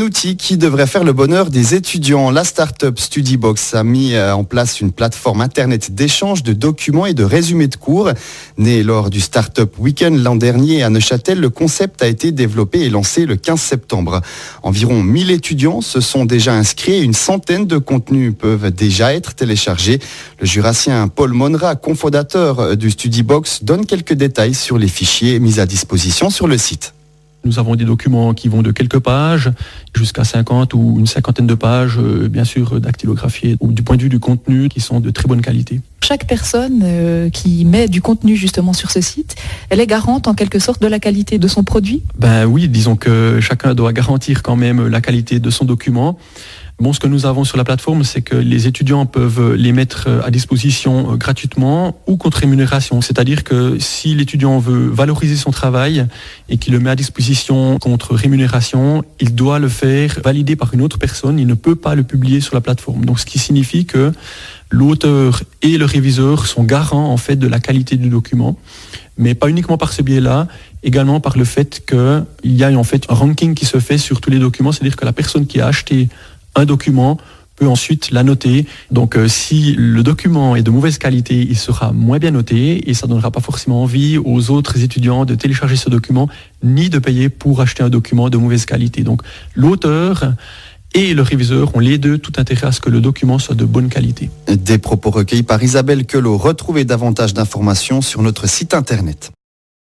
Un outil qui devrait faire le bonheur des étudiants. La start-up Studybox a mis en place une plateforme internet d'échange de documents et de résumés de cours. Né lors du Startup Weekend l'an dernier à Neuchâtel, le concept a été développé et lancé le 15 septembre. Environ 1000 étudiants se sont déjà inscrits et une centaine de contenus peuvent déjà être téléchargés. Le jurassien Paul Monra, cofondateur du Studybox, donne quelques détails sur les fichiers mis à disposition sur le site. Nous avons des documents qui vont de quelques pages jusqu'à 50 ou une cinquantaine de pages, bien sûr dactylographiées, ou du point de vue du contenu, qui sont de très bonne qualité. Chaque personne qui met du contenu justement sur ce site, elle est garante en quelque sorte de la qualité de son produit ? Ben oui, disons que chacun doit garantir quand même la qualité de son document. Bon, ce que nous avons sur la plateforme, c'est que les étudiants peuvent les mettre à disposition gratuitement ou contre rémunération. C'est-à-dire que si l'étudiant veut valoriser son travail et qu'il le met à disposition contre rémunération, il doit le faire valider par une autre personne. Il ne peut pas le publier sur la plateforme. Donc, ce qui signifie que l'auteur et le réviseur sont garants en fait de la qualité du document, mais pas uniquement par ce biais-là, également par le fait qu'il y a en fait un ranking qui se fait sur tous les documents, c'est-à-dire que la personne qui a acheté un document peut ensuite la noter. Donc si le document est de mauvaise qualité, il sera moins bien noté et ça ne donnera pas forcément envie aux autres étudiants de télécharger ce document ni de payer pour acheter un document de mauvaise qualité. Donc l'auteur et le réviseur ont les deux tout intérêt à ce que le document soit de bonne qualité. Des propos recueillis par Isabelle Queloz. Retrouvez davantage d'informations sur notre site internet.